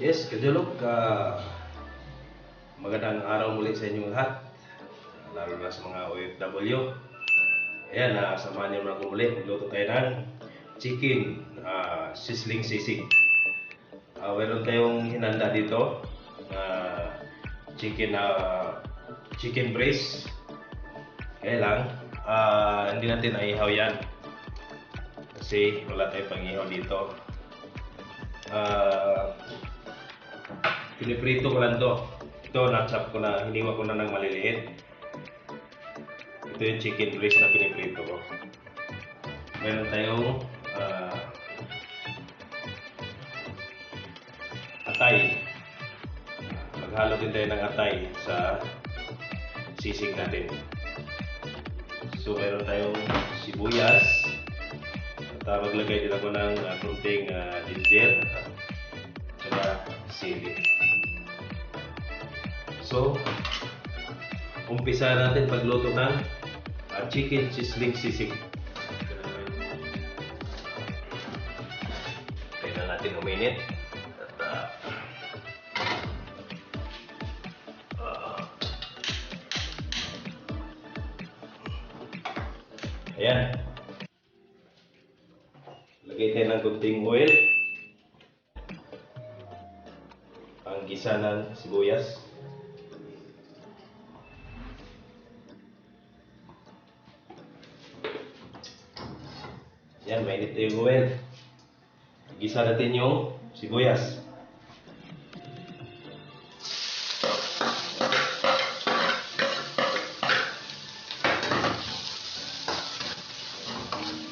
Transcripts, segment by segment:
Yes, Kajolok, magandang araw muli sa inyong lahat, lalo na sa mga OFW. Ayan, samahan niyo na ako muli. Magluto tayo ng chicken sizzling sisig. Meron tayong hinanda dito na chicken breast. Kaya lang, hindi natin naihaw yan kasi wala tayong pang-ihaw dito. Piniprito ko lang to. Ito, na-chop ko na, hiniwa ko na ng maliliit. Ito yung chicken breast na piniprito ko. Meron tayong atay. Maghalo din tayo ng atay sa sisig natin. So, meron tayong sibuyas. At maglagay din ako ng konting ginger at sili. So, umpisa natin pagluto ng chicken sizzling sisig. Tayo na natin uminit. Ayan. Lagay tayo ng kunting oil. Ang gisa ng sibuyas. Yan, mainit na yung oil. Gisa natin yung sibuyas.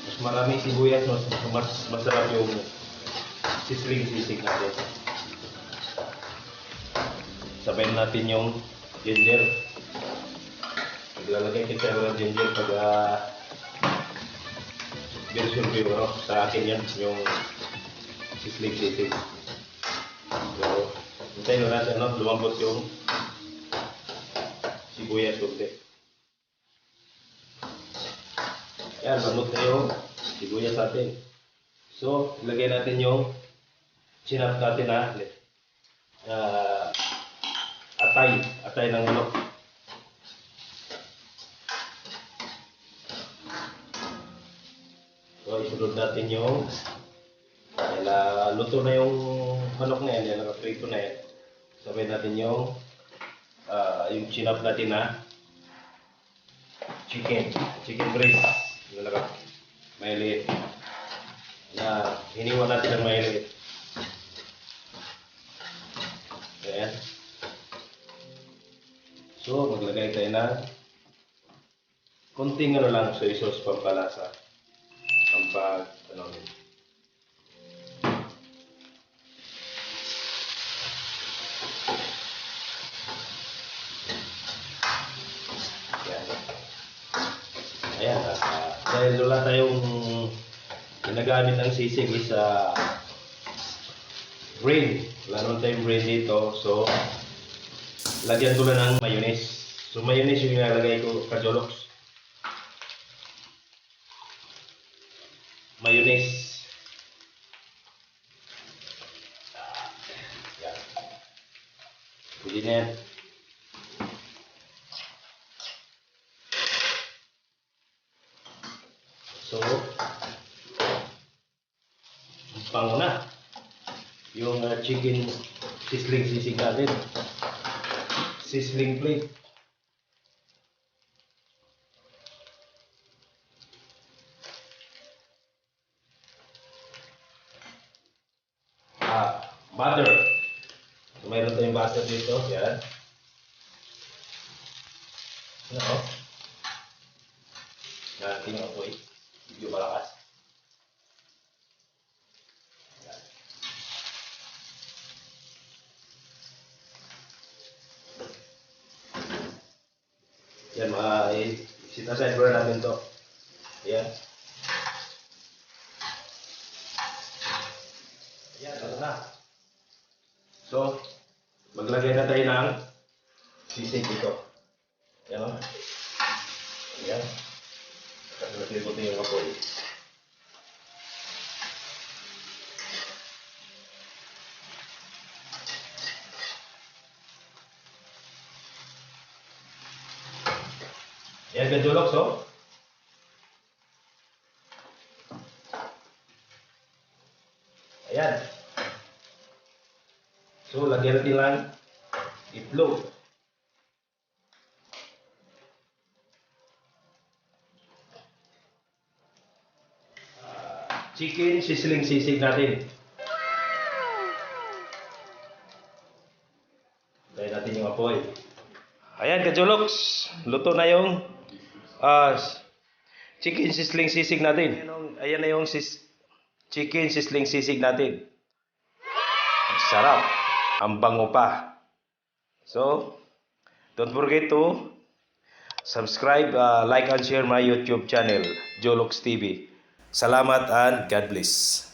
Mas maraming sibuyas, mas masarap yung sizzling sisig natin. Sabayin natin yung ginger. Maglalagay kita ng ginger pag version ko, sa akin yan yung sizzling sisig. So, hintayin na natin, lumambot yung sibuyas kunti. Yan, lamot na yung sibuyas natin. So, ilagay natin yung chinap natin na atay ng manok. So, isunod natin yung luto na yung manok na yan, nakaprito na yan. Sabay natin yung chinap natin na chicken breast na mayaliit na hiniwa natin ng mayaliit. Ayan. So, maglagay tayo ng konting lang soy sauce pampalasa. Ayan, dahil wala tayong ginagamit ng sisig sa brain. Wala naman tayong brain dito. So, lagyan ko na ng mayonnaise. So, mayonnaise yung nilalagay ko, Kajoloks. Mayonnaise. Yan. Pwede na yan. So, pango na yung chicken sizzling sisig natin. Sizzling plate. Butter. So, mayroon tayong butter dito. Yan. Ano? Tingnan ko ito. Medyo malakas. Yan, sit-aside ko na natin to. Yan. Yan, ito na. So, maglagay na tayo ng sisig dito. Yan o. Yan. Naglibutin yung apoy. Ayan, Kajoloks, oh. Ayan. So, lagyan natin lang itlog. Chicken sizzling sisig natin. Tayo natin yung apoy. Ayan, Kajoloks. Luto na yung chicken sizzling sisig natin. Ayan na yung chicken sizzling sisig natin. Ang sarap. Ang bango pa. So, don't forget to subscribe, like and share my YouTube channel, Jolox TV. Salamat and God bless.